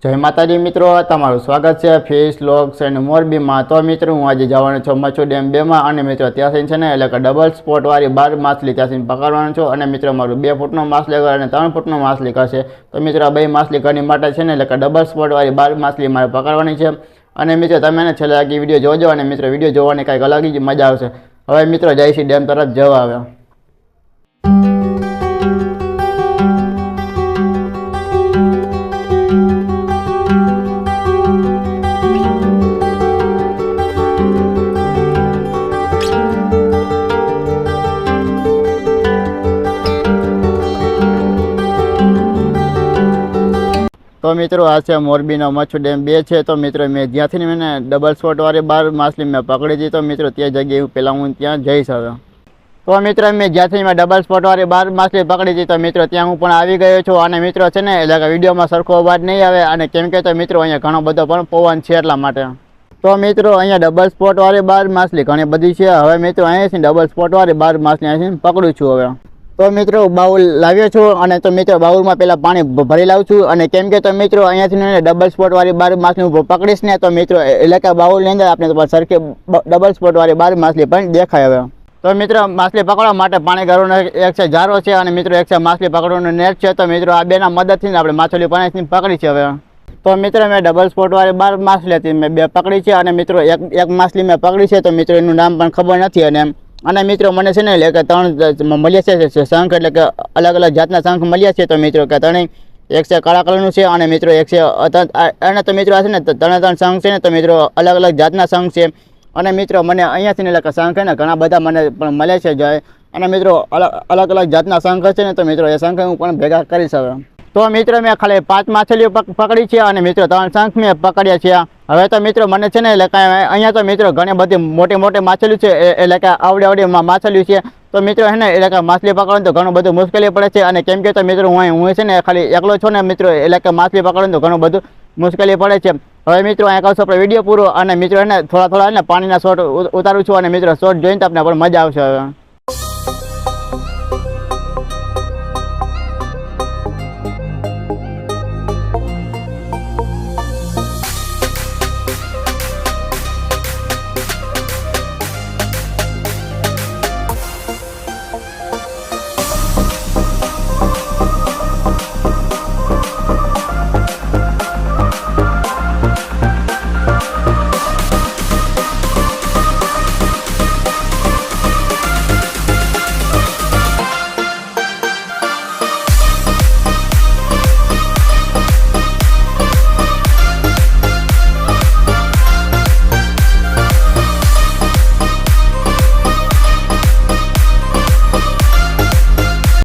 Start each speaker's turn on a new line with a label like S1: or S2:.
S1: જય માતાજી મિત્રો, તમારું સ્વાગત છે ફિશ વ્લોગ્સ એન્ડ મોરબીમાં। તો મિત્રો હું આજે જવાનો છું મચ્છુ ડેમ 2માં અને મિત્રો ત્યાંથી છે ને એટલે કે ડબલ સ્પોટવાળી 12 માછલી ત્યાંથી પકડવાનો છું અને મિત્રો મારું 2 ફૂટનો માછલી ઘર અને 3 ફૂટનો માછલી ઘર છે। તો મિત્રો આ બે માછલી ઘરની માટે છે ને એટલે કે ડબલ સ્પોટવાળી 12 માછલી મારે પકડવાની છે અને મિત્રો તમે ને છેલ્લે આખી વિડીયો જોજો અને મિત્રો વિડીયો જોવાની કંઈક અલગ જ મજા આવશે। હવે મિત્રો જઈશું ડેમ તરફ જવા આવે। तो मित्रों आज से मोरबीनो मच्छू डेम 2 है। तो मित्रों मैं ज्यांथी मैंने डबल स्पॉट वाली 12 माछली मैं पकड़ी थी। तो मित्रों त्या जगह पहला हूँ त्या जईश हवे। तो मित्रों मैं ज्यांथी मैं डबल स्पॉट वाली 12 माछली पकड़ी थी तो मित्रों त्या हूँ पण आवी गयो छुं अने मित्रों छे ने એટલે કે વિડિયોમાં સરખો અવાજ નહીં આવે અને કેમ કે તો મિત્રો અહીંયા ઘણો બધો પણ પવન છે એટલા માટે। તો મિત્રો અહીંયા ડબલ સ્પોટ વાળી 12 માછલી ઘણી બધી છે। હવે મિત્રો અહીંયાથી ડબલ સ્પોટ વાળી 12 માછલી અહીંયાથી પકડું છું હવે। तो मित्रों बाउल लाव्यो छो अने तो मित्रों बाउल में पहला पानी भरी लावुं छुं अने केम के तो मित्रों अहींयाथी डबल स्पॉट वाली 12 माछली हूँ पकड़ीश ने तो मित्रों एटले के बाउल अंदर आपने तो सरखे डबल स्पॉट वाली 12 माछली पण देखाय हवे। तो मित्रों माछली पकड़वा माटे पाणी गाळવાનો एक छे जारो छे अने मित्रों एक छे माछली पकड़વાનો नेट छे। तो मित्रों आ बेना मददथी आपणे माछली पाणीथी पकड़ी छे हवे। तो मित्रों मैं डबल स्पॉट वाली 12 माछली हती मैं 2 पकड़ी छे अने मित्रों एक माछली मैं पकड़ी छे। तो मित्रों एनुं नाम पण खबर नथी अने मित्रों मने छे ने એટલે ત્રણ મળ્યા છે શંખ એટલે કે અલગ અલગ જાતના શંખ મળ્યા છે। તો મિત્રો કે ત્રણે એક છે કાળા કલરનું છે અને મિત્રો એક છે અને તો મિત્રો આ છે ને ત્રણ શંખ છે ને તો મિત્રો અલગ અલગ જાતના શંખ છે અને મિત્રો મને અહીંયાથી એટલે કે શંખ છે ને ઘણા બધા મને પણ મળે છે જાય અને મિત્રો અલગ અલગ જાતના શંખ છે ને તો મિત્રો એ શંખ હું પણ ભેગા કરીશ હવે। तो मित्रों मैं खाली 5 माछलीओ पकड़ी है और मित्रों 3 शंख में पकड़्या छे। हवे तो मित्रों मने छे ने એટલે કે અહીંયા તો મિત્રો ઘણી બધી મોટી મોટી માછલીઓ છે એટલે કે આવડી માછલીઓ છે। તો મિત્રો હે ને એટલે કે માછલી પકડવાનું તો ઘણું બધું મુશ્કેલી પડે છે અને કેમ કે તો મિત્રો હું છે ને ખાલી એકલો છું ને મિત્રો એટલે કે માછલી પકડવાનું તો ઘણું બધું મુશ્કેલી પડે છે। હવે મિત્રો અહીંયા કહું છું આપણે વિડીયો પૂરો અને મિત્રો એને થોડા થોડા ને પાણીના શોટ ઉતારું છું અને મિત્રો શોટ જોઈને તો આપણે પણ મજા આવશે હવે।